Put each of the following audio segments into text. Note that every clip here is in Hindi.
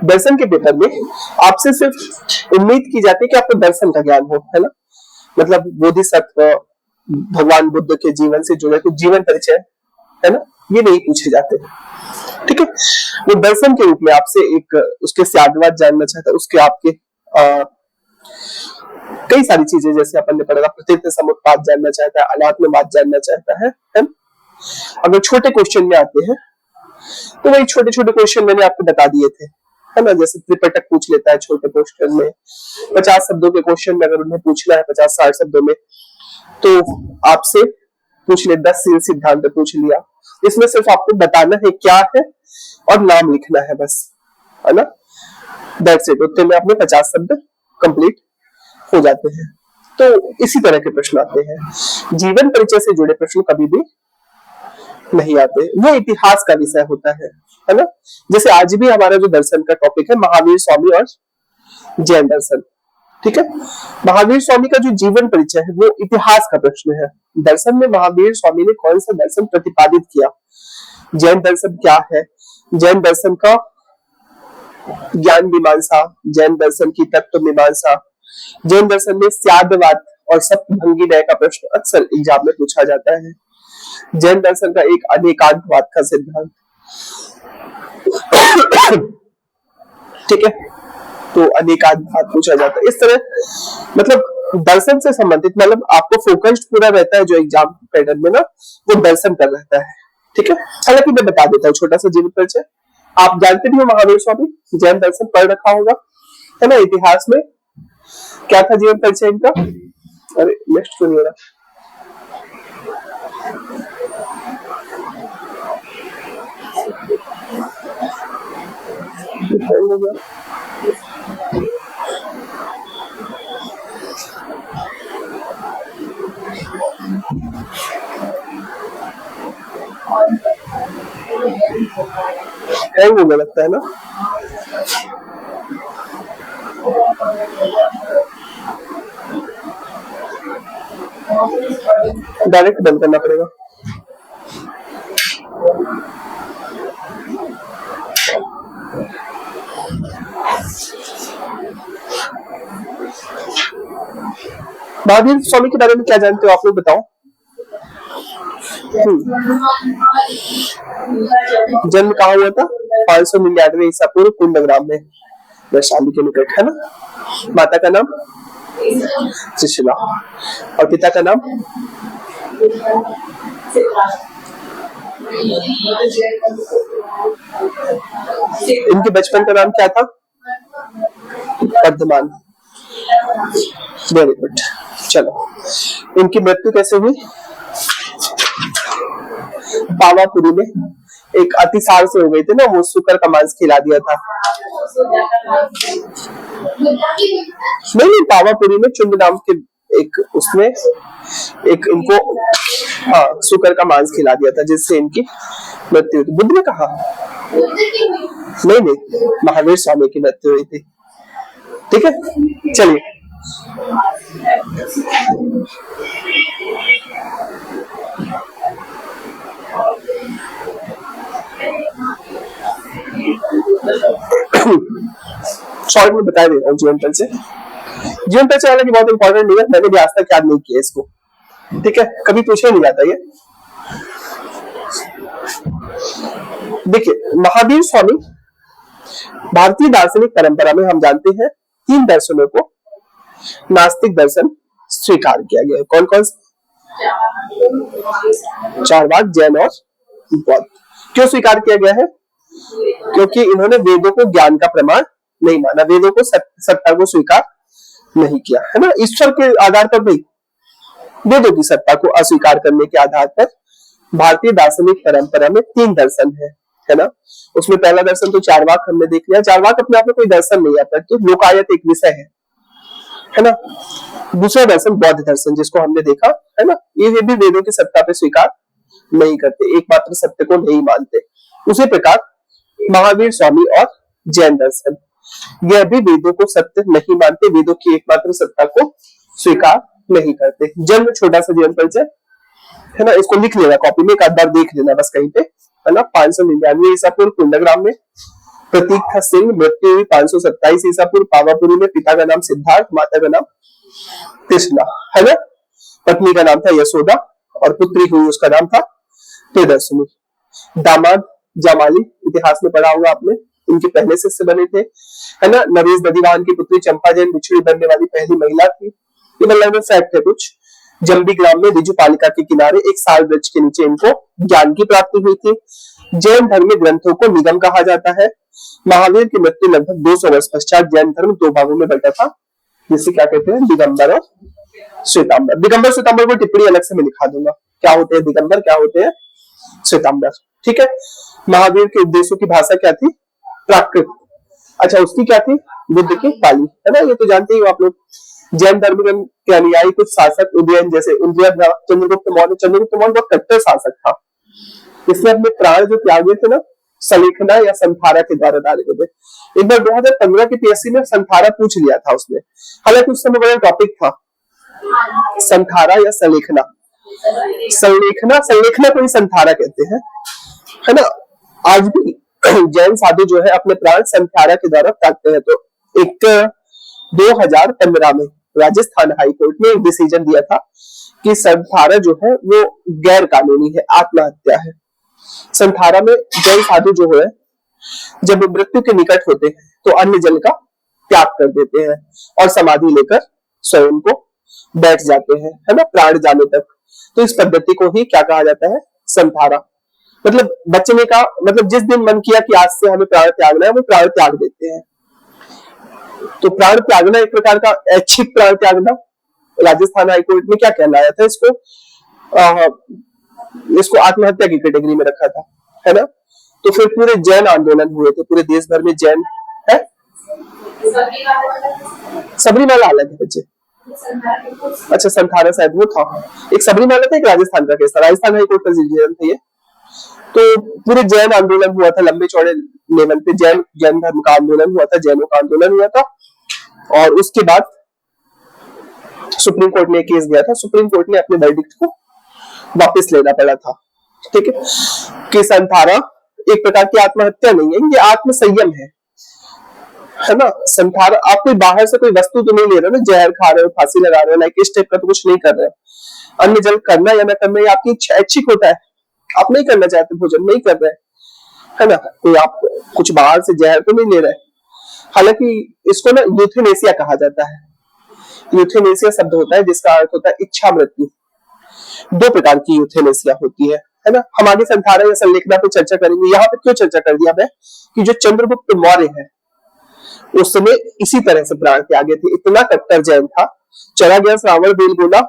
दर्शन के पेपर में आपसे सिर्फ उम्मीद की जाती है कि आपको दर्शन का ज्ञान हो, है ना, मतलब बोधिसत्व, भगवान बुद्ध के जीवन से जुड़े कुछ जीवन परिचय, है ना, ये नहीं पूछे जाते। ठीक है, वो दर्शन के रूप में आपसे एक उसके स्यादवाद जानना चाहता है, उसके आपके कई सारी चीजें, जैसे अपन ने पढ़ा प्रतीत समुत्पाद जानना चाहता है, अनात्मवाद जानना चाहता है। अगर छोटे क्वेश्चन में आते हैं तो वही छोटे छोटे क्वेश्चन मैंने आपको बता दिए थे, है ना, जैसे त्रिपिटक पूछ लेता है छोटे क्वेश्चन में, 50 शब्दों के क्वेश्चन में अगर उन्हें पूछना है 50-60 शब्दों में, तो आपसे पूछ ले 10 शील सिद्धांत पूछ लिया, इसमें सिर्फ आपको बताना है क्या है और नाम लिखना है बस, है ना, दैट्स इट। उतने में अपने 50 शब्द कंप्लीट हो जाते हैं। तो इसी तरह के प्रश्न आते हैं, जीवन परिचय से जुड़े प्रश्न कभी भी नहीं आते, वो इतिहास का विषय होता है ना। जैसे आज भी हमारा जो दर्शन का टॉपिक है महावीर स्वामी और जैन दर्शन, ठीक है, महावीर स्वामी का जो जीवन परिचय है वो इतिहास का प्रश्न है। दर्शन में महावीर स्वामी ने कौन सा दर्शन प्रतिपादित किया, जैन दर्शन क्या है, जैन दर्शन का ज्ञान मीमांसा, जैन दर्शन की तत्व मीमांसा, जैन दर्शन में स्यादवाद और सप्तभंगी न्याय का प्रश्न अक्सर एग्जाम में पूछा जाता है। जैन दर्शन का एक अनेकांतवाद का सिद्धांत, ठीक है, तो अनेकांतवाद पूछा जाता है। इस तरह मतलब दर्शन से संबंधित, मतलब आपको फोकस्ड पूरा रहता है जो एग्जाम पैटर्न में ना, वो दर्शन पर रहता है। ठीक है, हालांकि मैं बता देता हूँ छोटा सा जीवन परिचय, आप जानते भी हो महावीर स्वामी, जैन दर्शन पढ़ रखा होगा, है ना। इतिहास में क्या था जीवन परिचय इनका, अरे नेक्स्ट क्यों नहीं हो रहा, हैंग होने लगता है ना। डायरेक्ट बंद करना पड़ेगा। महावीर स्वामी के बारे में क्या जानते हो आप लोग बताओ। जन्म कहाँ हुआ था, 599 ईसा पूर्व कुंभग्राम में, वैशाली के निकट, है ना। माता का नाम सुशीला और पिता का नाम इनके बचपन का नाम क्या था, वर्धमान। Very good. चलो, इनकी मृत्यु कैसे हुई, पावापुरी में एक अतिसार से हो गई थी ना, वो शुकर का मांस खिला दिया था। नहीं, पावापुरी में चुंड नाम के एक उसमें एक इनको शुकर का मांस खिला दिया था, जिससे इनकी मृत्यु हुई। बुद्ध ने कहा नहीं, महावीर स्वामी की मृत्यु हुई थी। ठीक है, चलिए शॉर्ट में बता दे रहा हूँ जीवन परिचय। जीवन परिचय हालांकि बहुत इंपॉर्टेंट नहीं है, मैंने भी आज तक याद नहीं किया इसको, ठीक है, कभी पूछा नहीं जाता ये। देखिए, महावीर स्वामी भारतीय दार्शनिक परंपरा में हम जानते हैं 3 दर्शनों को नास्तिक दर्शन स्वीकार किया गया है। कौन कौन से, चारवाक, जैन और बौद्ध। क्यों स्वीकार किया गया है, क्योंकि इन्होंने वेदों को ज्ञान का प्रमाण नहीं माना, वेदों को सत्ता को स्वीकार नहीं किया, है ना। ईश्वर के आधार पर नहीं, वेदों की सत्ता को अस्वीकार करने के आधार पर भारतीय दार्शनिक परंपरा में 3 दर्शन है ना। उसमें पहला दर्शन तो चारवाक हमने देख लिया। चारवाक अपने आप में कोई दर्शन नहीं आता, तो लोकायत एक विषय है ना। दूसरा दर्शन बौद्ध दर्शन, जिसको हमने देखा, है ना, ये भी वेदों की सत्ता पे स्वीकार नहीं करते, एकमात्र सत्य को नहीं मानते। उसी प्रकार महावीर स्वामी और जैन दर्शन, यह भी वेदों को सत्य नहीं मानते, वेदों की एकमात्र सत्ता को स्वीकार नहीं करते। जन्म, छोटा सा जीवन परिचय, है ना, इसको लिख लेना कॉपी में, एक आध बार देख लेना बस कहीं पे, है ना। 599 ईसा पूर्व कुंभग्राम में प्रतीक था सिंह, मृत्यु हुई 527 ईसा पूर्व पावापुरी में। पिता का नाम सिद्धार्थ, माता का नाम कृष्णा, है ना। पत्नी का नाम था यशोदा और पुत्री हुई उसका नाम था प्रियदर्शनी। दामाद जामाली, इतिहास में पढ़ा होगा आपने, इनके पहले शिष्य बने थे, है ना। नरेश दधिवाहन की पुत्री चंपा जैन बिछड़ी बनने वाली पहली महिला थी। ये मतलब फैक्ट है कुछ। जंबी ग्राम में रिजु पालिका के किनारे एक साल वृक्ष के नीचे इनको ज्ञान की प्राप्ति हुई थी। जैन धर्म में ग्रंथों को निगम कहा जाता है। महावीर की मृत्यु लगभग 200 वर्ष पश्चात जैन धर्म दो भागों में बंटा था, जिसे क्या कहते हैं, दिगंबर और श्वेतांबर। दिगंबर श्वेतांबर को टिप्पणी अलग से मैं लिखा दूंगा, क्या होते हैं दिगंबर, क्या होते हैं श्वेतांबर, ठीक है। महावीर के उपदेशों की भाषा क्या थी, प्राकृत। अच्छा, उसकी क्या थी, बुद्ध की पाली, है ना। ये तो जानते ही हो आप लोग। जैन धर्म के अनुयायी कुछ शासक उदयन जैसे चंद्रगुप्त मौर्य बहुत कट्टर शासक था, इसलिए अपने प्राण जो त्यागे थे ना सलेखना या संथारा के द्वारा डाले गए थे। एक बार 2015 की पीएससी में संथारा पूछ लिया था उसने, हालांकि उस समय बड़ा टॉपिक था संथारा या सलेखना। सलेखना को ही संथारा कहते हैं, है ना। आज भी जैन साधु जो है अपने प्राण संथारा के द्वारा त्यागते हैं। तो एक 2015 में राजस्थान हाई कोर्ट ने एक डिसीजन दिया था कि संथारा जो है वो गैर कानूनी है, आत्महत्या है। संथारा में जैन साधु जो है जब मृत्यु के निकट होते हैं तो अन्न जल का त्याग कर देते हैं और समाधि लेकर स्वयं को बैठ जाते हैं, है ना, प्राण जाने तक। तो इस पद्धति को ही क्या कहा जाता है, संथारा। मतलब बचने का मतलब जिस दिन मन किया कि आज से हमें प्राण त्यागना है, वो प्राण त्याग देते हैं। तो प्राण त्यागना एक प्रकार का ऐच्छिक प्राण त्यागना। राजस्थान हाईकोर्ट में क्या कहलाया था इसको, इसको आत्महत्या की कैटेगरी में रखा था, है ना। तो फिर पूरे जैन आंदोलन हुए थे, पूरे देश भर में जैन है। सबरीमाला अलग है बच्चे, अच्छा संथारा शायद वो था। एक सबरीमाला था, एक राजस्थान का केस था, राजस्थान हाईकोर्ट का डिसीजन था ये। तो पूरे जैन आंदोलन हुआ था, लंबे चौड़े लेवल पे जैन धर्म का आंदोलन हुआ था, जैनों का आंदोलन हुआ था। और उसके बाद सुप्रीम कोर्ट में केस गया था, सुप्रीम कोर्ट ने अपने वर्डिक्ट को वापस लेना पड़ा था, ठीक है। कि संथारा एक प्रकार की आत्महत्या नहीं है, ये आत्मसंयम है ना। संथारा आप कोई बाहर से कोई वस्तु तो नहीं ले रहे हो ना, जहर खा रहे हो, फांसी लगा रहे हो ना, इस टाइप का तो कुछ नहीं कर रहे हो। अन्न जल करना या न करना ये आपकी ऐच्छिक होता है, आप नहीं करना चाहते भोजन नहीं कर रहे, है ना। कोई आप कुछ बाहर से जहर तो नहीं ले रहे। हालांकि इसको ना यूथेनेसिया कहा जाता है। यूथेनेसिया शब्द होता है जिसका अर्थ होता है इच्छा मृत्यु। दो प्रकार की यूथेनेसिया होती है ना। हम आगे संथारा या संलेखना पे चर्चा करेंगे। यहाँ पे क्यों चर्चा कर दिया मैं कि जो चंद्रगुप्त मौर्य है उस समय इसी तरह से प्राण त्यागे थे, इतना कट्टर जैन था। चला गया श्रावण बेलगोला,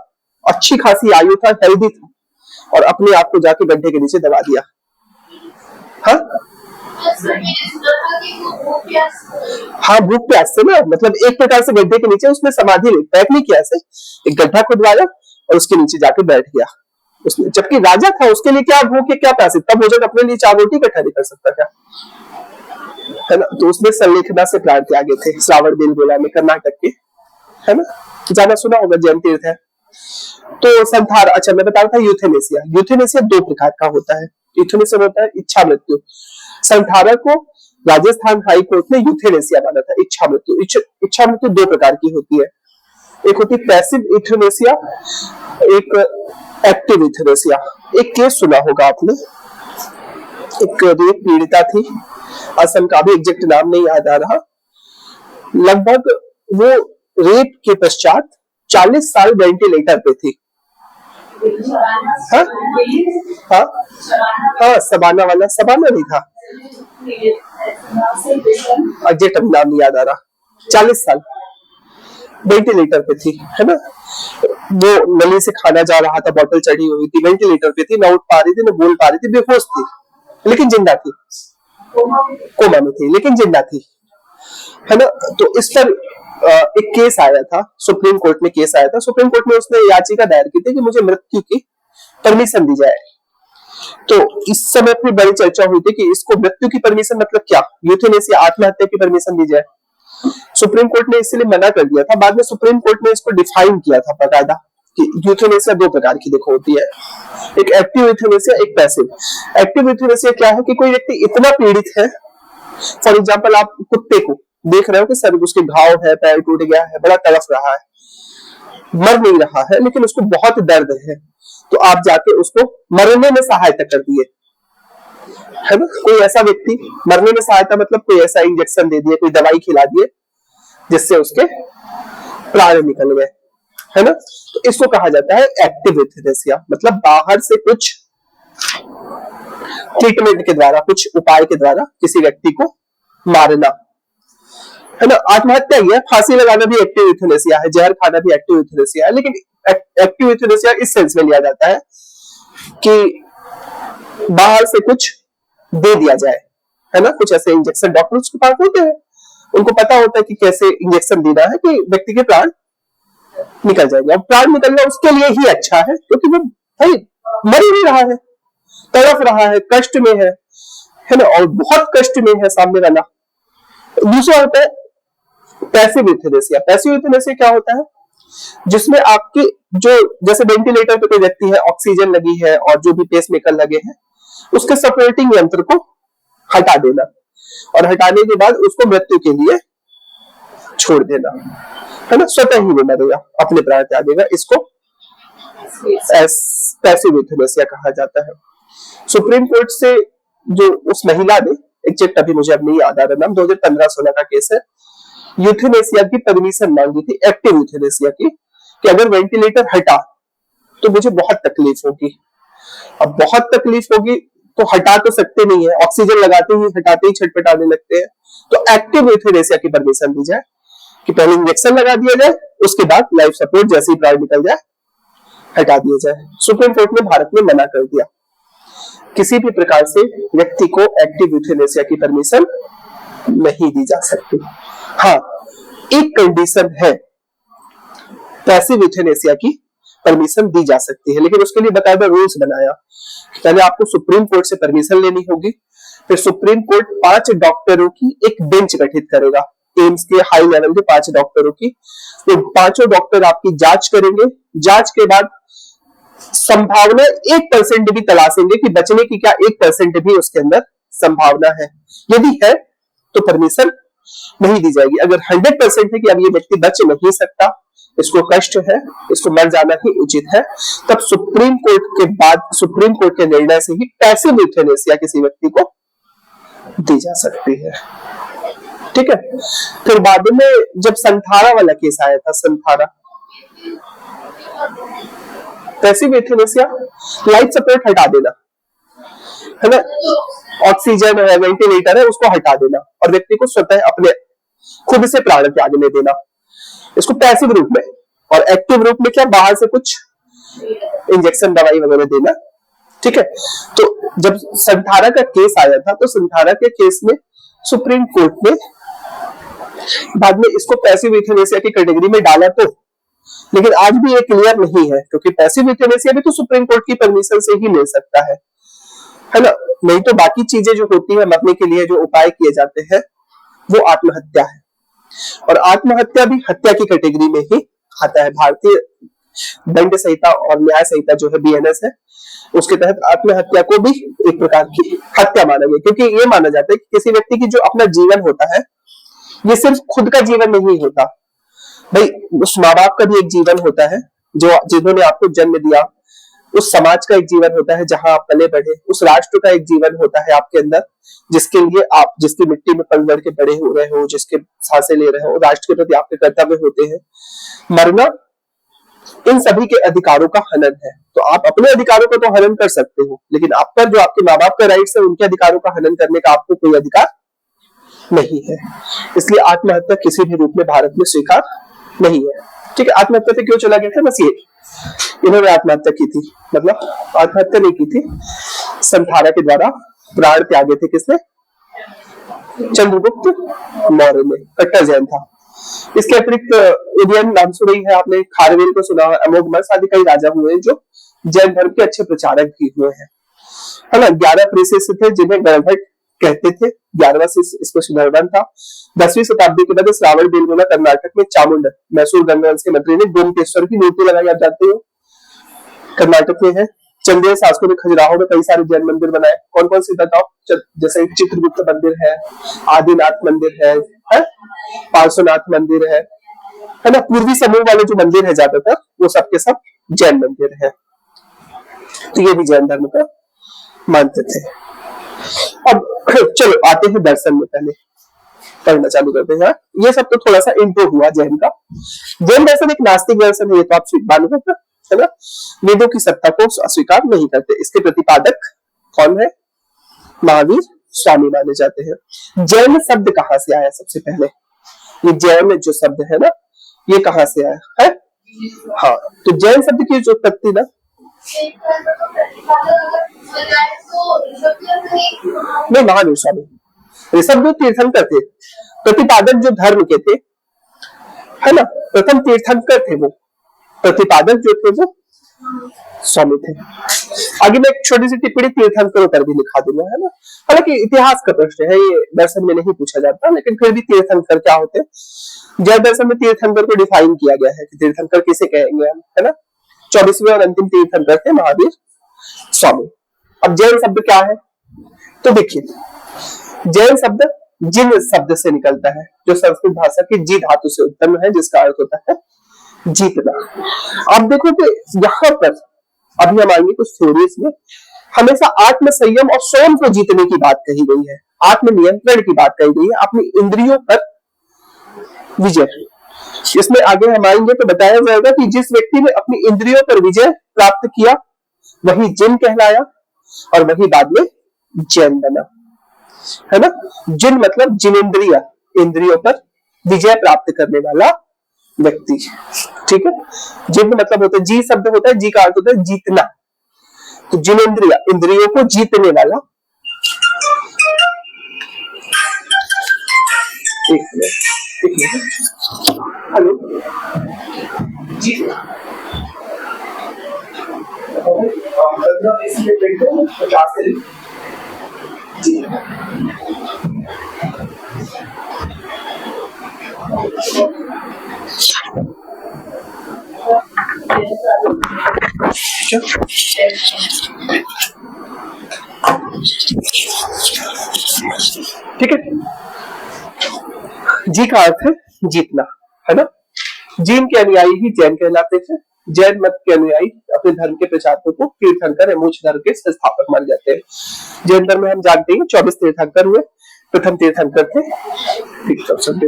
अच्छी खासी आयु था, हेल्दी था, और अपने आप को जाके गड्ढे के नीचे दबा दिया। हाँ हाँ, भूख प्यास से ना, मतलब एक प्रकार से गड्ढे के नीचे उसने समाधि ली, पैक नहीं किया ऐसे, एक गड्ढा खुदवाया और उसके नीचे जाके बैठ गया उसने। जबकि राजा था, उसके लिए क्या भूख है क्या प्यास, इतना भोजन अपने लिए 4 रोटी इकट्ठा नहीं कर सकता क्या, है ना। तो उसने संलेखना से प्राण त्यागे थे, श्रावण बेलगोला में, कर्नाटक के, है ना, ज्यादा सुना होगा, जैन तीर्थ है। तो संथारा, अच्छा मैं बता रहा था यूथेनेसिया। यूथेनेसिया दो प्रकार का होता है। यूथेनेसिया होता है इच्छा मृत्यु। संथारा को राजस्थान हाई कोर्ट ने यूथेनेसिया माना था, इच्छा मृत्यु। इच्छा मृत्यु दो प्रकार की होती है, एक होती है पैसिव यूथेनेसिया, एक एक्टिव यूथेनेसिया। एक केस सुना होगा आपने, एक रेप पीड़िता थी, असम का, भी एग्जैक्ट नाम नहीं याद आ रहा। लगभग वो रेप के पश्चात 40 साल वेंटिलेटर पे थी। हाँ हाँ हाँ, सबाना वाला, सबाना नहीं था, एग्जैक्ट नाम नहीं याद आ रहा। 40 साल वेंटिलेटर पे थी, है ना। वो नली से खाना जा रहा था, बोतल चढ़ी हुई थी, वेंटिलेटर पे थी, ना उठ पा रही थी, ना बोल पा रही थी, बेहोश थी, लेकिन जिंदा थी, कोमा में थी लेकिन जिंदा थी, है ना। तो इस पर एक केस आया था, सुप्रीम कोर्ट में केस आया था। सुप्रीम कोर्ट में उसने याचिका दायर की थी कि मुझे मृत्यु की परमिशन दी जाए। तो इस समय अपनी बड़ी चर्चा हुई थी कि इसको मृत्यु की परमिशन मतलब क्या, यूथेनेसिया आत्महत्या की परमिशन दी जाए। सुप्रीम कोर्ट ने इसलिए मना कर दिया था। बाद में सुप्रीम कोर्ट ने इसको डिफाइन किया था बकायदा कि यूथेनेसिया दो प्रकार की देखो होती है, एक एक्टिव यूथेनेसिया, एक पैसिव। एक्टिव यूथेनेसिया क्या है कि कोई व्यक्ति इतना पीड़ित है फॉर एग्जाम्पल, आप कुत्ते को देख रहे हो कि सर उसके घाव है, पैर टूट गया है, बड़ा तड़फ रहा है, मर नहीं रहा है, लेकिन उसको बहुत दर्द है, तो आप जाके उसको मरने में सहायता कर दिए, है ना। कोई ऐसा व्यक्ति, मरने में सहायता मतलब कोई ऐसा इंजेक्शन दे दिए, कोई दवाई खिला दिए जिससे उसके प्राण निकल गए, है ना। तो इसको कहा जाता है एक्टिव यूथेनेसिया, मतलब बाहर से कुछ ट्रीटमेंट के द्वारा, कुछ उपाय के द्वारा किसी व्यक्ति को मारना, है ना। आत्महत्या ही है, फांसी लगाना भी एक्टिव यूथेनेसिया है, जहर खाना भी एक्टिव यूथेनेसिया है, लेकिन एक्टिव यूथेनेसिया इस सेंस में लिया जाता है कि बाहर से कुछ दे दिया जाए, है ना। कुछ ऐसे इंजेक्शन डॉक्टर्स के पास होते हैं, उनको पता होता है कि कैसे इंजेक्शन देना है कि व्यक्ति के प्राण निकल जाएंगे। अब प्राण निकलना उसके लिए ही अच्छा है, क्योंकि वो भाई मर ही नहीं रहा है, तड़फ रहा है, कष्ट में है ना, और बहुत कष्ट में है सामने वाला। दूसरा होता है पैसिव यूथेनेसिया। पैसिव यूथेनेसिया क्या होता है, जिसमें आपकी जो, जैसे वेंटिलेटर पे कोई व्यक्ति है, ऑक्सीजन लगी है और जो भी पेसमेकर लगे हैं, उसके सपोर्टिंग यंत्र को हटा देना और हटाने के बाद उसको मृत्यु के लिए छोड़ देना, है ना। स्वतः ही वो मरेगा, अपने प्राण त्यागेगा। इसको पैसिव यूथेनेसिया कहा जाता है। सुप्रीम कोर्ट से जो उस महिला ने, एग्जैक्ट अभी मुझे अब नहीं याद आ रहा नाम, 2015-16 का केस है, यूथेनेसिया की परमिशन मांगी थी, एक्टिव यूथेनेसिया की, कि अगर वेंटिलेटर हटा तो मुझे बहुत तकलीफ होगी। अब बहुत तकलीफ होगी तो हटा तो सकते नहीं है, ऑक्सीजन लगाते ही हटाते ही छटपटाने लगते हैं, तो एक्टिव यूथेनेसिया की परमिशन दी जाए कि पहले इंजेक्शन लगा दिया जाए, उसके बाद लाइफ सपोर्ट जैसे ही प्राण निकल जाए हटा दिया जाए। सुप्रीम कोर्ट ने भारत में मना कर दिया, किसी भी प्रकार से व्यक्ति को एक्टिव यूथेनेसिया की परमिशन नहीं दी जा सकती। हाँ, एक कंडीशन है, पैसिव यूथेनेसिया की परमिशन दी जा सकती है, लेकिन उसके लिए बकायदा रूल्स बनाया। पहले आपको सुप्रीम कोर्ट से परमिशन लेनी होगी, फिर सुप्रीम कोर्ट 5 डॉक्टरों की एक बेंच गठित करेगा, एम्स के हाई लेवल के 5 डॉक्टरों की। तो 5 डॉक्टर आपकी जांच करेंगे, जांच के बाद संभावना 1% भी तलाशेंगे कि बचने की क्या 1% भी उसके अंदर संभावना है। यदि है तो परमिशन नहीं दी जाएगी। अगर 100% है कि अब ये व्यक्ति बच नहीं सकता, इसको कष्ट है, इसको मर जाना ही उचित है, तब सुप्रीम कोर्ट के बाद, सुप्रीम कोर्ट के निर्णय से ही पैसिव यूथेनेसिया किसी व्यक्ति को दी जा सकती है। ठीक है। फिर बाद में जब संथारा वाला केस आया था, संथारा पैसिव यूथेनेसिया, लाइफ सपोर्ट हटा देना, है ना, ऑक्सीजन है, वेंटिलेटर है, उसको हटा देना और व्यक्ति को स्वतः अपने खुद से प्राण त्यागने देना, इसको पैसिव रूप में। और एक्टिव रूप में क्या, बाहर से कुछ इंजेक्शन दवाई वगैरह देना। ठीक है। तो जब संथारा का केस आया था, तो संथारा के केस में सुप्रीम कोर्ट ने बाद में इसको पैसिव यूथेनेसिया की कैटेगरी में डाला, तो लेकिन आज भी ये क्लियर नहीं है, क्योंकि पैसिव यूथेनेसिया भी तो सुप्रीम कोर्ट की परमिशन से ही ले सकता है ना। नहीं तो बाकी चीजें जो होती है, मरने के लिए जो उपाय किए जाते हैं, वो आत्महत्या है, और आत्महत्या भी हत्या की कैटेगरी में ही आता है। भारतीय दंड संहिता और न्याय संहिता जो है, BNS है, उसके तहत आत्महत्या को भी एक प्रकार की हत्या माना गया, क्योंकि ये माना जाता है कि किसी व्यक्ति की जो अपना जीवन होता है, ये सिर्फ खुद का जीवन नहीं होता भाई, उस माँ बाप का भी एक जीवन होता है जो, जिन्होंने आपको जन्म दिया, उस समाज का एक जीवन होता है जहां आप पले बढ़े, उस राष्ट्र का एक जीवन होता है आपके अंदर, जिसके लिए आप, जिसकी मिट्टी में पल बढ़ के बड़े हो रहे हो, जिसके सांसें ले रहे हो, राष्ट्र के प्रति आपके कर्तव्य होते हैं। मरना इन सभी के अधिकारों का हनन है। तो आप अपने अधिकारों का तो हनन कर सकते हो, लेकिन आप पर जो आपके माँ बाप का राइट्स है, उनके अधिकारों का हनन करने का आपको कोई अधिकार नहीं है। इसलिए आत्महत्या किसी भी रूप में भारत में स्वीकार नहीं है। ठीक है। आत्महत्या पे क्यों चला गया था, बस ये, इन्होंने आत्महत्या की थी, मतलब आत्महत्या नहीं की थी, संथारा के द्वारा प्राण त्यागे थे। किसने? चंद्रगुप्त मौर्य ने, कट्टर जैन था। इसके अतिरिक्त उदयन नाम सुनी है आपने, खारवेल को सुना है, अमोघवर्ष आदि कई राजा हुए हैं जो जैन धर्म के अच्छे प्रचारक भी हुए हैं, है ना। 11 प्रेषित थे जिन्हें गणभट्ट कहते थे, 11वां इसमें सुधर्मन था। 10वीं शताब्दी के बाद श्रावण बेलगोला कर्नाटक में चामुंड, मैसूर गंगवंश के मंत्री ने गोमकेश्वर की मूर्ति लगाई, आप जानते हो, कर्नाटक में है चंदेल शासकों ने खजुराहो में कई सारे जैन मंदिर बनाए। कौन कौन से बताओ? जैसे चित्रगुप्त मंदिर है, आदिनाथ मंदिर है, पार्श्वनाथ मंदिर है ना। पूर्वी समूह वाले जो मंदिर है ज्यादातर वो सब के सब जैन मंदिर है। तो ये भी जैन धर्म का मानते थे। अब चलो आते हैं दर्शन में, पहले पढ़ना चालू करते हैं। ये सब तो थोड़ा सा इंट्रो हुआ जैन का। जैन दर्शन एक नास्तिक दर्शन है, ये तो आप मालूम है ना। वेदों की सत्ता को अस्वीकार नहीं करते। इसके प्रतिपादक कौन है? महावीर स्वामी माने जाते हैं। जैन शब्द कहां से आया? सबसे पहले ये जैन जो शब्द है ना, ये कहां से आया है? हाँ, तो जैन शब्द की जो उत्पत्ति ना, नहीं महावीर स्वामी, ऋषभ तीर्थंकर थे, प्रतिपादक जो धर्म के थे, है ना, प्रथम तीर्थंकर थे वो, प्रतिपादक जो थे वो स्वामी थे। आगे मैं एक छोटी सी टिप्पणी तीर्थंकरों पर भी लिखा दूंगा, है ना। हालांकि इतिहास का प्रश्न है, ये दर्शन में नहीं पूछा जाता, लेकिन फिर भी तीर्थंकर क्या होते हैं। जैन दर्शन में तीर्थंकर को डिफाइन किया गया है कि तीर्थंकर किसे कहेंगे हम, है ना। 24वें और अंतिम तीर्थंकर थे महावीर स्वामी। अब जैन शब्द क्या है? तो देखिए, जैन शब्द जिन शब्द से निकलता है, जो संस्कृत भाषा की जी धातु से उत्पन्न है, जिसका अर्थ होता है जीतना। आप देखो कि यहाँ पर अभी हम आएंगे कुछ थ्योरीज में, हमेशा आत्म संयम और स्वयं को जीतने की बात कही गई है, आत्म नियंत्रण की बात कही गई है, अपनी इंद्रियों पर विजय। इसमें आगे हम आएंगे तो बताया जाएगा कि जिस व्यक्ति ने अपनी इंद्रियों पर विजय प्राप्त किया वही जिन कहलाया, और वही बाद में जैन बना, है ना। जिन मतलब जिनेंद्रिया, इंद्रियों पर विजय प्राप्त करने वाला व्यक्ति, ठीक है। जिन मतलब होता है, जी शब्द होता है, जी का अर्थ होता है जीतना, तो जिनेंद्रिया, इंद्रियों को जीतने वाला। एक मिनट, हेलो जी, जी ठीक है। जी का अर्थ है जीतना, है ना। जीन के अनुयायी ही जैन कहलाते हैं। जैन मत के अनुयायी अपने धर्म के प्रचारकों को तीर्थंकर या मोक्ष धर्म के संस्थापक माने जाते हैं। जैन धर्म में हम जानते हैं 24 तीर्थंकर हुए, प्रथम तीर्थंकर थे,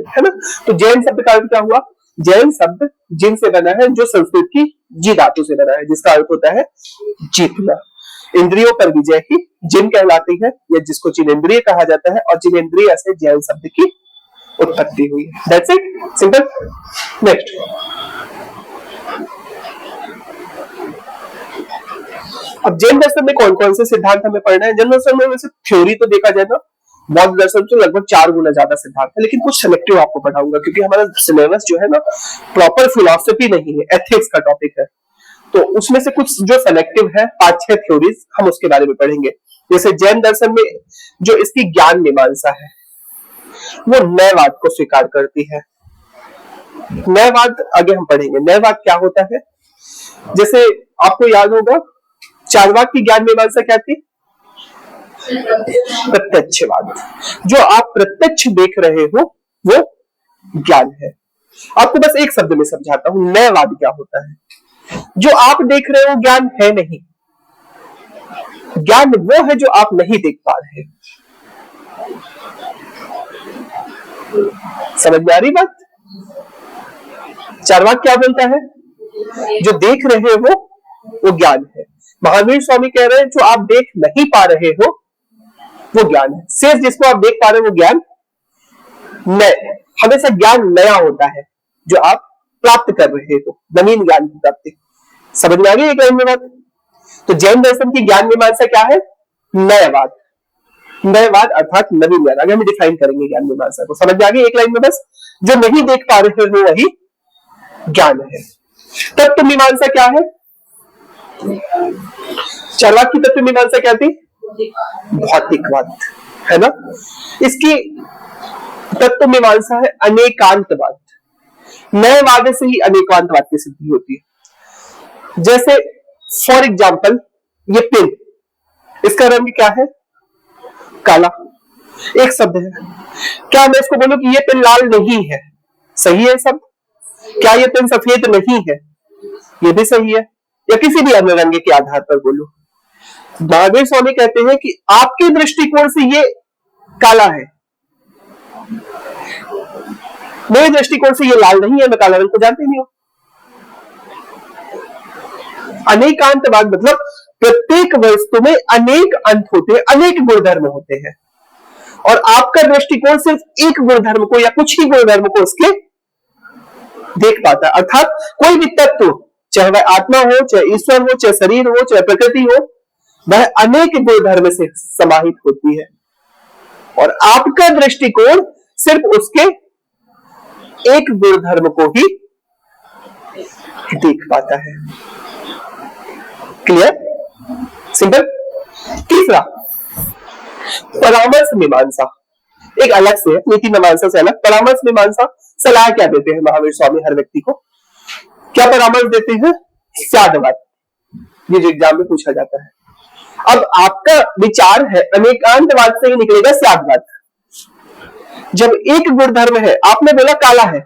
है ना। तो जैन शब्द का अर्थ क्या हुआ? जैन शब्द जिन से बना है, जो संस्कृत की जी धातु से बना है, जिसका अर्थ होता है जीतना। इंद्रियों पर विजय ही जिन कहलाती है, या जिसको जिनेंद्रिय कहा जाता है, और जिनेंद्रिय से जैन शब्द की उत्पत्ति हुई। That's it, simple. नेक्स्ट, अब जैन दर्शन में कौन कौन से सिद्धांत हमें पढ़ना है? जैन दर्शन में वैसे थ्योरी तो देखा जाए ना, बौद्ध दर्शन से लगभग 4 गुना ज्यादा सिद्धांत है, लेकिन कुछ सिलेक्टिव आपको पढ़ाऊंगा, क्योंकि हमारा सिलेबस जो है ना प्रॉपर फिलॉसफी नहीं है, एथिक्स का टॉपिक है। तो उसमें से कुछ जो सिलेक्टिव है, 5-6 थ्योरीज हम उसके बारे में पढ़ेंगे। जैसे जैन दर्शन में जो इसकी ज्ञान मीमांसा है, वो नयवाद को स्वीकार करती है। नयवाद आगे हम पढ़ेंगे, नयवाद क्या होता है। जैसे आपको याद होगा, चारवाक की ज्ञान मीमांसा क्या थी? प्रत्यक्षवाद। जो आप प्रत्यक्ष देख रहे हो वो ज्ञान है। आपको बस एक शब्द में समझाता हूं, नयवाद क्या होता है। जो आप देख रहे हो ज्ञान है नहीं, ज्ञान वो है जो आप नहीं देख पा रहे। समझ में आ रही बात? चारवाक क्या बोलता है? जो देख रहे हो वो ज्ञान है। महावीर स्वामी कह रहे हैं जो आप देख नहीं पा रहे हो वो ज्ञान है। सिर्फ जिसको आप देख पा रहे हो वो ज्ञान नया, हमेशा ज्ञान नया होता है जो आप प्राप्त कर रहे हो, नवीन ज्ञान की प्राप्ति। समझ में आ गई एक लाइन में बात? तो जैन दर्शन की ज्ञान मीमांसा क्या है? नयवाद। नयवाद अर्थात नवीन ज्ञान। आगे हम डिफाइन करेंगे ज्ञान मीमांसा को। समझ में आ गई एक लाइन में बस? जो नहीं देख पा रहे हो वही ज्ञान है। तत्व मीमांसा क्या है? चारवाक की तत्व मीमांसा क्या थी? भौतिकवाद, है ना। इसकी तत्व मीमांसा है अनेकांतवाद। नयवाद से ही अनेकांतवाद की सिद्धि होती है। जैसे फॉर एग्जाम्पल ये पेन, इसका रंग क्या है? काला। एक शब्द है, क्या मैं इसको बोलूं कि ये पेन लाल नहीं है? सही है शब्द। क्या ये पेन सफेद नहीं है? ये भी सही है। या किसी भी अन्य रंग के आधार पर बोलो। महावीर स्वामी कहते हैं कि आपके दृष्टिकोण से ये काला है, मेरे दृष्टिकोण से ये लाल नहीं है, मैं काला रंग को जानते नहीं हूं। अनेकांतवाद मतलब प्रत्येक वस्तु में अनेक अंत होते हैं, अनेक गुणधर्म होते हैं, और आपका दृष्टिकोण सिर्फ एक गुणधर्म को या कुछ ही गुणधर्म को उसके देख पाता है। अर्थात कोई भी तत्व, चाहे वह आत्मा हो, चाहे ईश्वर हो, चाहे शरीर हो, चाहे प्रकृति हो, वह अनेक गुणधर्म से समाहित होती है, और आपका दृष्टिकोण सिर्फ उसके एक गुणधर्म को ही देख पाता है। क्लियर? सिंपल। तीसरा, परामर्श मीमांसा, एक अलग से है, नीति मीमांसा से अलग। परामर्श मीमांसा सलाह क्या देते हैं महावीर स्वामी हर व्यक्ति को? क्या परामर्श देते हैं? स्यादवाद। ये जो एग्जाम में पूछा जाता है। अब आपका विचार है अनेकांतवाद से ही निकलेगा स्यादवाद। जब एक गुणधर्म है, आपने बोला काला है,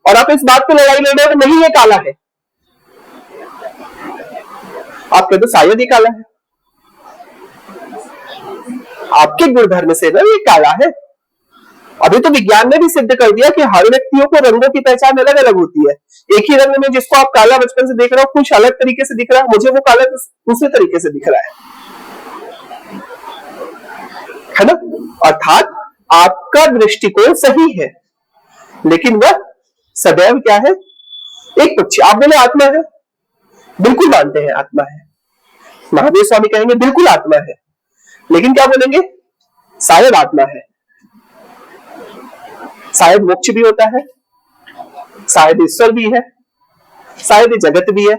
और आप इस बात पे लड़ाई लड़ रहे हो नहीं ये काला है, आप कहते तो शायद ही काला है, आपके गुणधर्म से ना ये काला है। अभी तो विज्ञान ने भी सिद्ध कर दिया कि हर व्यक्तियों को रंगों की पहचान अलग अलग होती है। एक ही रंग में जिसको आप काला बचपन से देख रहे हो, कुछ अलग तरीके से दिख रहा है, मुझे वो काला दूसरे तरीके से दिख रहा है ना? अर्थात आपका दृष्टिकोण सही है, लेकिन वह सदैव क्या है? एक पक्षी। आप बोले आत्मा है, बिल्कुल मानते हैं आत्मा है, महावीर स्वामी कहेंगे बिल्कुल आत्मा है, लेकिन क्या बोलेंगे? शायद आत्मा है, शायद मोक्ष भी होता है, शायद ईश्वर भी है, शायद ये जगत भी है,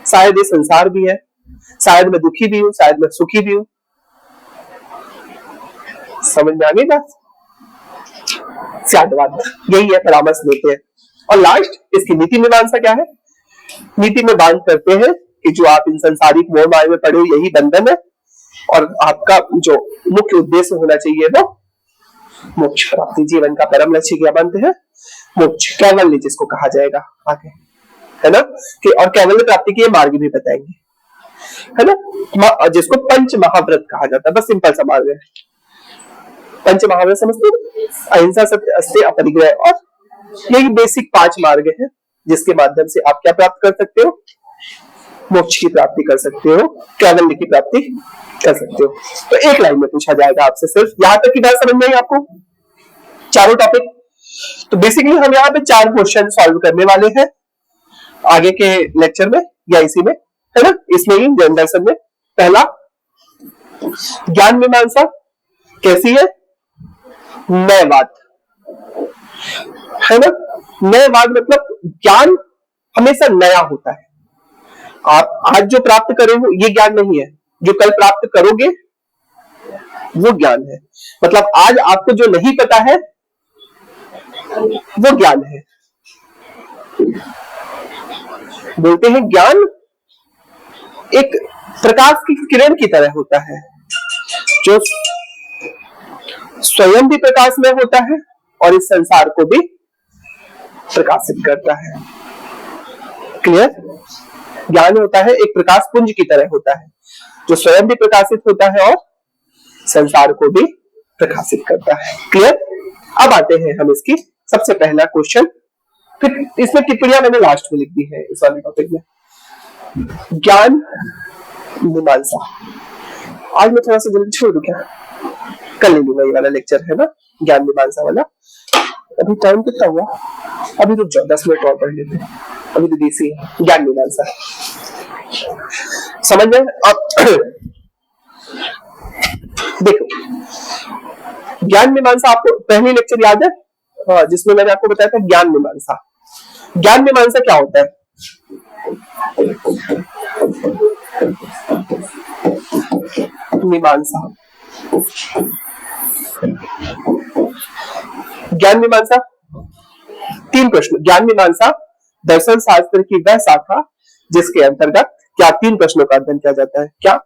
शायद ये संसार भी है, शायद मैं दुखी भी हूं, शायद मैं सुखी भी हूं। समझ में आ गई बात? स्यादवाद यही है, परामर्श देते हैं। और लास्ट, इसकी नीति मीमांसा क्या है? नीति में बांध करते हैं कि जो आप इन संसारिक मोह माया में पड़े हो यही बंधन है, और आपका जो मुख्य उद्देश्य होना चाहिए वो मोक्ष प्राप्ति, जीवन का परम लक्ष्य क्या बनते हैं? मोक्ष, कैवल्य जिसको कहा जाएगा आगे, है ना? कि और कैवल्य प्राप्ति के मार्ग भी बताएंगे, है ना? जिसको पंच महाव्रत कहा जाता है। बस सिंपल सा मार्ग है। पंच महाव्रत समझते हो? अहिंसा, सत्य, अस्तेय, अपरिग्रह, और यही बेसिक 5 मार्ग है जिसके माध्यम से आप क्या प्राप्त कर सकते हो? मोक्ष की प्राप्ति कर सकते हो, कैवल्य की प्राप्ति कर सकते हो। तो एक लाइन में पूछा जाएगा आपसे सिर्फ, यहां तक की बात समझ में आई आपको? चारों टॉपिक। तो बेसिकली हम यहाँ पे 4 क्वेश्चन सॉल्व करने वाले हैं आगे के लेक्चर में या इसी में, है ना? इसमें ही जैन दर्शन में। पहला, ज्ञान मीमांसा कैसी है? नयवाद, है ना? नयवाद मतलब ज्ञान हमेशा नया होता है। आप आज जो प्राप्त करोगे ये ज्ञान नहीं है, जो कल प्राप्त करोगे वो ज्ञान है। मतलब आज आपको जो नहीं पता है वो ज्ञान है। बोलते हैं ज्ञान एक प्रकाश की किरण की तरह होता है, जो स्वयं भी प्रकाश में होता है और इस संसार को भी प्रकाशित करता है। क्लियर? ज्ञान होता है एक प्रकाश पुंज की तरह होता है, जो स्वयं भी प्रकाशित होता है और संसार को भी प्रकाशित करता है। क्लियर? अब आते हैं हम इसकी सबसे पहला क्वेश्चन, फिर इसमें टिप्पणियां मैंने लास्ट में लिख दी है इस वाले टॉपिक में। ज्ञान मीमांसा आज मैं थोड़ा सा जल्दी छोड़ दूं क्या? कल ले लूंगा, ये वाला लेक्चर है ना ज्ञान मीमांसा वाला। अभी टाइम कितना हुआ? अभी रुक जाओ, 10 मिनट और पढ़ लेते हैं। अभी तो देसी है ज्ञान मीमांसा, समझ में? अब देखो, ज्ञान मीमांसा आपको पहली लेक्चर याद है जिसमें मैंने आपको बताया था ज्ञान मीमांसा। ज्ञान मीमांसा क्या होता है? मीमांसा, ज्ञान मीमांसा 3 प्रश्न। ज्ञान मीमांसा दर्शन शास्त्र की वह शाखा जिसके अंतर्गत क्या 3 प्रश्नों का अध्ययन किया जाता है? क्या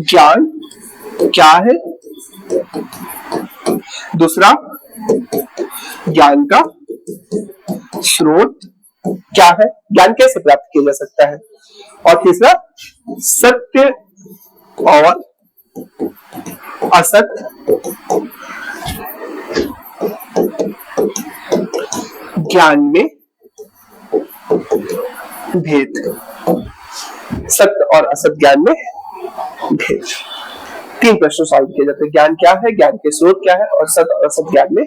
ज्ञान क्या है, दूसरा ज्ञान का स्रोत क्या है, ज्ञान कैसे प्राप्त किया जा सकता है, और तीसरा सत्य और असत्य ज्ञान में भेद, सत्य और असत्य ज्ञान में भेद। 3 प्रश्न सॉल्व किए जाते हैं। ज्ञान क्या है, ज्ञान के स्रोत क्या है, और सत्य और असत्य ज्ञान में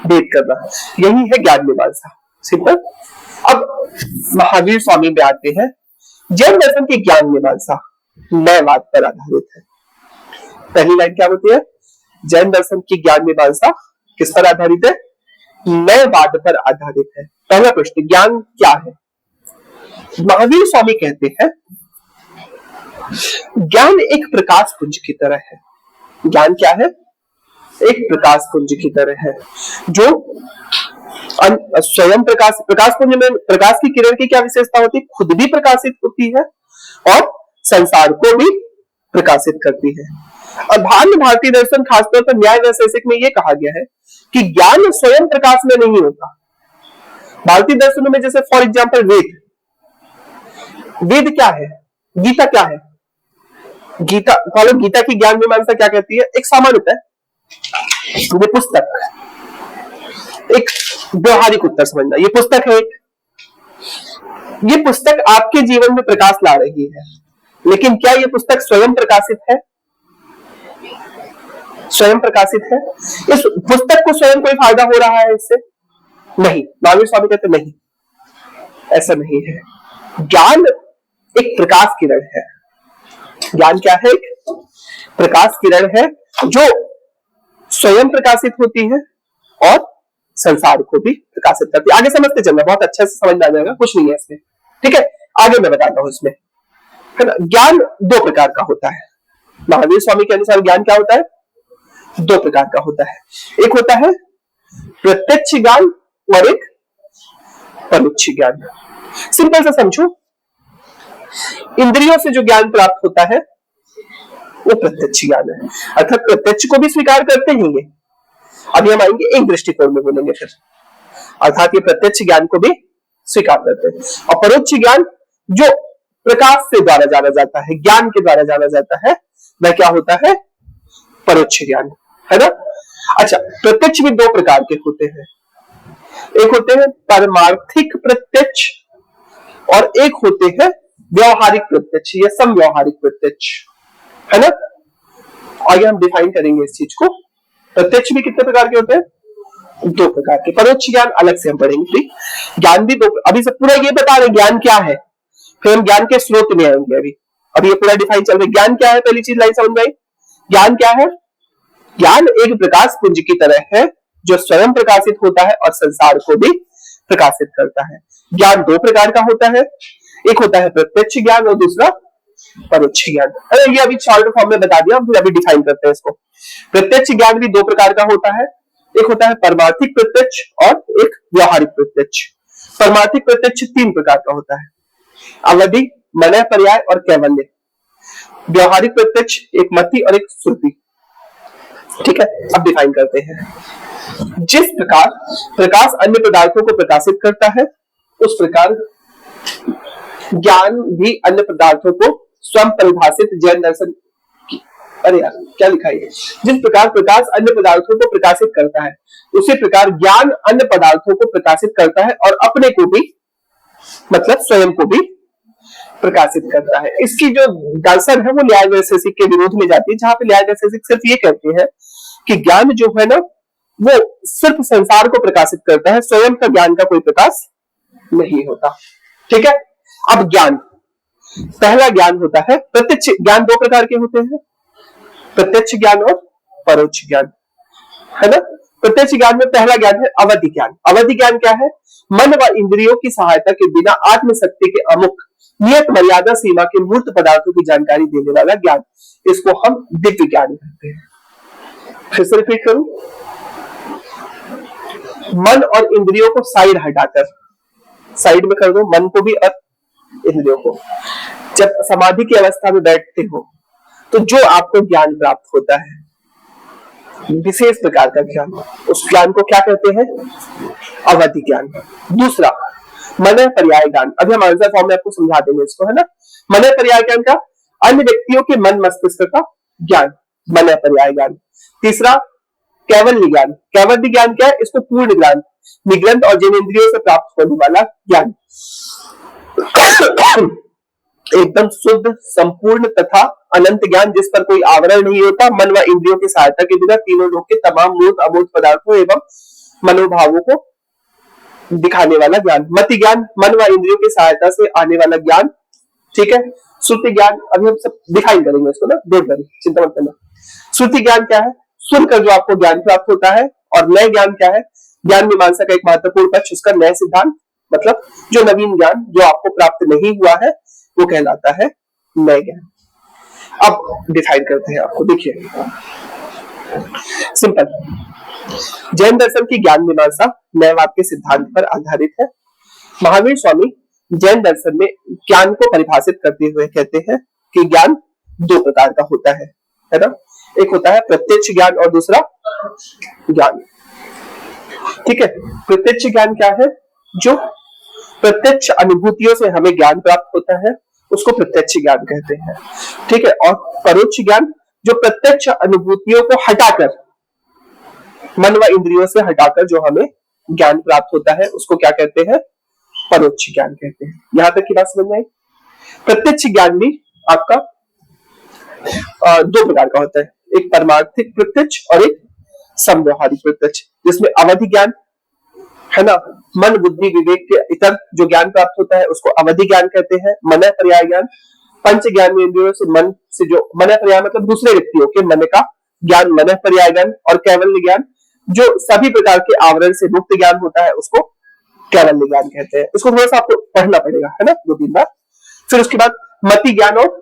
भेद करना, यही है ज्ञान मीमांसा। सिंपल। अब महावीर स्वामी में आते हैं। जैन दर्शन की ज्ञान मीमांसा न्यायवाद पर आधारित है। पहली लाइन क्या होती है? जैन दर्शन की ज्ञान मीमांसा किस पर आधारित है? न्यायवाद पर आधारित है। पहला प्रश्न, ज्ञान क्या है? महावीर स्वामी कहते हैं ज्ञान एक प्रकाश पुंज की तरह है। ज्ञान क्या है? एक प्रकाश पुंज की तरह है, जो स्वयं प्रकाश पुंज में प्रकाश की किरण की क्या विशेषता होती है? खुद भी प्रकाशित होती है और संसार को भी प्रकाशित करती है। और भारतीय दर्शन खासतौर पर न्याय वैशेषिक में यह कहा गया है कि ज्ञान स्वयं प्रकाश में नहीं होता। भारतीय दर्शनों में जैसे फॉर एग्जाम्पल वेद क्या है, गीता क्या है? गीता की ज्ञान मीमांसा क्या कहती है? एक सामान्यतः ये पुस्तक, एक व्यवहारिक उत्तर समझना, ये पुस्तक है, ये पुस्तक आपके जीवन में प्रकाश ला रही है, लेकिन क्या ये पुस्तक स्वयं प्रकाशित है? स्वयं प्रकाशित है? इस पुस्तक को स्वयं कोई फायदा हो रहा है इससे? नहीं। महावीर स्वामी कहते नहीं, ऐसा नहीं है। ज्ञान एक प्रकाश किरण है। ज्ञान क्या है? एक प्रकाश किरण है जो स्वयं प्रकाशित होती है और संसार को भी प्रकाशित करती है। आगे समझते चलना, बहुत अच्छे से समझ में आ जाएगा, कुछ नहीं है इसमें। ठीक है, आगे मैं बताता हूं इसमें, है ना। ज्ञान 2 प्रकार का होता है। महावीर स्वामी के अनुसार ज्ञान क्या होता है? 2 प्रकार का होता है। एक होता है प्रत्यक्ष ज्ञान और एक परोक्ष ज्ञान। सिंपल से समझो, इंद्रियों से जो ज्ञान प्राप्त होता है वो प्रत्यक्ष ज्ञान है, अर्थात प्रत्यक्ष को भी स्वीकार करते हैं ये। अभी हम आएंगे एक दृष्टिकोण में बोलेंगे फिर, अर्थात ये प्रत्यक्ष ज्ञान को भी स्वीकार करते हैं। और परोक्ष ज्ञान जो प्रकाश से द्वारा जाना जाता है, ज्ञान के द्वारा जाना जाता है, वह क्या होता है? परोक्ष ज्ञान, है ना। अच्छा, प्रत्यक्ष भी 2 प्रकार के होते हैं। एक होते हैं पारमार्थिक प्रत्यक्ष और एक होते हैं व्यवहारिक प्रत्यक्ष या समव्यवहारिक प्रत्यक्ष, है ना। आगे हम डिफाइन करेंगे इस चीज को। प्रत्यक्ष भी कितने प्रकार के होते हैं? 2 प्रकार के। परोक्ष ज्ञान अलग से हम पढ़ेंगे। ज्ञान भी 2, अभी से पूरा ये बता रहे ज्ञान क्या है, फिर हम ज्ञान के स्रोत में आएंगे। अभी ये पूरा डिफाइन चल रहा है। ज्ञान क्या है? पहली चीज लाइन समझ में आई। ज्ञान क्या है? ज्ञान एक प्रकाश पुंज की तरह है जो स्वयं प्रकाशित होता है और संसार को भी प्रकाशित करता है। ज्ञान 2 प्रकार का होता है, एक होता है प्रत्यक्ष ज्ञान और दूसरा परोक्ष ज्ञान। अरे ये अभी शॉर्ट फॉर्म में बता दिया, फिर अभी डिफाइन करते हैं इसको। प्रत्यक्ष ज्ञान भी 2 प्रकार का होता है, एक होता है परमार्थिक प्रत्यक्ष और एक व्यवहारिक प्रत्यक्ष। परमार्थिक प्रत्यक्ष 3 प्रकार का होता है, अवधि, मनय पर्याय और कैवल्य। व्यवहारिक प्रत्यक्ष एक मति और एक श्रुति। ठीक है, अब डिफाइन करते हैं। जिस प्रकार प्रकाश अन्य पदार्थों को प्रकाशित करता है, उस प्रकार ज्ञान भी अन्य पदार्थों को स्वयं परिभाषित जैन दर्शन की, अरे यार क्या लिखा है, जिस प्रकार प्रकाश अन्य पदार्थों को प्रकाशित करता है, उसी प्रकार ज्ञान अन्य पदार्थों को प्रकाशित करता है और अपने को भी, मतलब स्वयं को भी प्रकाशित करता है। इसकी जो दर्शन है वो न्याय वैशेषिक के विरोध में जाती है, जहां पे न्याय वैशेषिक सिर्फ ये कहते हैं कि ज्ञान जो है ना वो सिर्फ संसार को प्रकाशित करता है, स्वयं का ज्ञान का कोई प्रकाश नहीं होता। ठीक है, अब ज्ञान, पहला ज्ञान होता है प्रत्यक्ष ज्ञान। 2 प्रकार के होते हैं, प्रत्यक्ष ज्ञान और परोक्ष ज्ञान, है ना। प्रत्यक्ष ज्ञान में पहला ज्ञान है अवधि ज्ञान। अवधि ज्ञान क्या है? मन व इंद्रियों की सहायता के बिना आत्मशक्ति के अमुक नियत मर्यादा सीमा के मूर्त पदार्थों की जानकारी देने वाला ज्ञान, इसको हम दिव्य ज्ञान कहते हैं। फिर से रिपीट करूं, मन और इंद्रियों को साइड हटाकर, साइड में कर दो मन को भी और इंद्रियों को। जब समाधि की अवस्था में बैठते हो तो जो आपको ज्ञान प्राप्त होता है, विशेष प्रकार का ज्ञान, उस ज्ञान को क्या कहते हैं? अवधि ज्ञान। दूसरा मनः पर्याय ज्ञान। अभी हम आंसर फॉर्म में आपको समझा देंगे इसको, है ना। मनः पर्याय ज्ञान का अन्य व्यक्तियों के मन मस्तिष्क का ज्ञान, मनः पर्याय ज्ञान। तीसरा कैवल्य ज्ञान। कैवल्य ज्ञान क्या है? इसको पूर्ण ज्ञान, निग्रंथ और जनेंद्रियों से प्राप्त होने वाला ज्ञान, एकदम शुद्ध, संपूर्ण तथा अनंत ज्ञान जिस पर कोई आवरण नहीं होता, मन व इंद्रियों की सहायता के बिना तीनों लोक के तमाम मूर्त अमूर्त पदार्थों एवं मनोभावों को दिखाने वाला ज्ञान। मति ज्ञान, मन व इंद्रियों की सहायता से आने वाला ज्ञान, ठीक है। श्रुति ज्ञान, अभी हम सब डिफाइन करेंगे इसको ना, डोंट वरी, चिंता मत करना। श्रुति ज्ञान क्या है? सुनकर जो आपको ज्ञान प्राप्त होता है। और नए ज्ञान क्या है? ज्ञान मीमांसा का एक महत्वपूर्ण पक्ष, उसका नए सिद्धांत, मतलब जो नवीन ज्ञान जो आपको प्राप्त नहीं हुआ है वो कहलाता है नए ज्ञान। अब डिफाइन करते हैं आपको, देखिए सिंपल। जैन दर्शन की ज्ञान मीमांसा न्यायवाद के सिद्धांत पर आधारित है। महावीर स्वामी जैन दर्शन में ज्ञान को परिभाषित करते हुए कहते हैं कि ज्ञान दो प्रकार का होता है ना। एक होता है प्रत्यक्ष ज्ञान और दूसरा ज्ञान, ठीक है। प्रत्यक्ष ज्ञान क्या है? जो प्रत्यक्ष अनुभूतियों से हमें ज्ञान प्राप्त होता है उसको प्रत्यक्ष ज्ञान कहते हैं, ठीक है। और परोक्ष ज्ञान जो प्रत्यक्ष अनुभूतियों को हटाकर, मन व इंद्रियों से हटाकर जो हमें ज्ञान प्राप्त होता है उसको क्या कहते हैं? परोक्ष ज्ञान कहते हैं। यहां तक की बात समझ में आई? प्रत्यक्ष ज्ञान भी आपका दो प्रकार का होता है, एक परमार्थिक प्रत्यक्ष और एक समव्यवहारिक प्रत्यक्ष, जिसमें अवधि ज्ञान है ना, मन बुद्धि विवेक के इतर जो ज्ञान प्राप्त होता है उसको अवधि ज्ञान कहते हैं। मनः पर्याय ज्ञान, पंच ज्ञान इंद्रियों से मन से जो, मनः पर्याय मतलब दूसरे व्यक्तियों के मन का ज्ञान, मनः पर्याय ज्ञान। और कैवल्य ज्ञान जो सभी प्रकार के आवरण से मुक्त ज्ञान होता है उसको कैवल्य ज्ञान कहते हैं। इसको थोड़ा सा आपको पढ़ना पड़ेगा, है ना, 2-3 बार। फिर उसके बाद मति ज्ञान और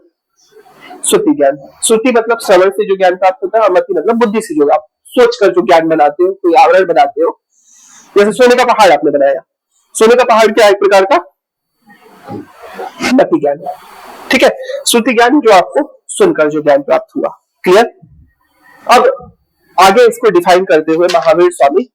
श्रुति ज्ञान। श्रुति मतलब श्रवण से जो ज्ञान प्राप्त होता है, और मति मतलब बुद्धि से जो आप सोचकर जो ज्ञान बनाते हो, कोई आवरण बनाते हो। जैसे सोने का पहाड़ आपने बनाया, सोने का पहाड़ क्या है? एक प्रकार का मति ज्ञान, ठीक है। श्रुति ज्ञान जो आपको सुनकर जो ज्ञान प्राप्त हुआ। क्लियर? अब आगे इसको डिफाइन करते हुए महावीर स्वामी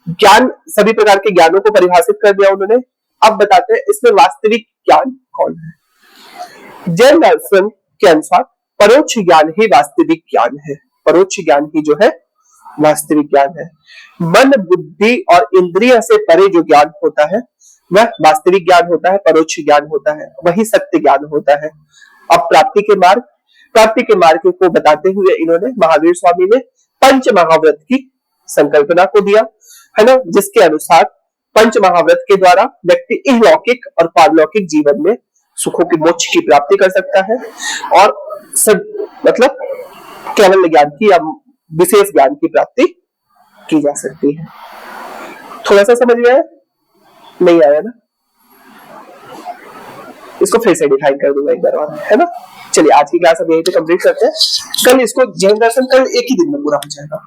ज्ञान, सभी प्रकार के ज्ञानों को परिभाषित कर दिया उन्होंने। अब बताते हैं इसमें वास्तविक ज्ञान कौन है। जैन दर्शन के अनुसार परोक्ष ज्ञान ही वास्तविक ज्ञान है। परोक्ष ज्ञान ही जो है वास्तविक ज्ञान है। मन बुद्धि और इंद्रिय से परे जो ज्ञान होता है वह वास्तविक ज्ञान होता है, परोक्ष ज्ञान होता है, वही सत्य ज्ञान होता है। अब प्राप्ति के मार्ग को बताते हुए इन्होंने, महावीर स्वामी ने पंच महाव्रत की संकल्पना को दिया, है ना, जिसके अनुसार पंच महाव्रत के द्वारा व्यक्ति इहलौकिक और पारलौकिक जीवन में सुखों की, मोक्ष की प्राप्ति कर सकता है और मतलब केवल ज्ञान की या विशेष ज्ञान की प्राप्ति की जा सकती है। थोड़ा सा समझ में आया? नहीं आया ना? इसको फिर से डिफाइन कर दूंगा एक बार और, है ना। चलिए आज की क्लास अब यहीं पे कंप्लीट करते हैं। कल इसको जैन दर्शन कल एक ही दिन में पूरा हो जाएगा।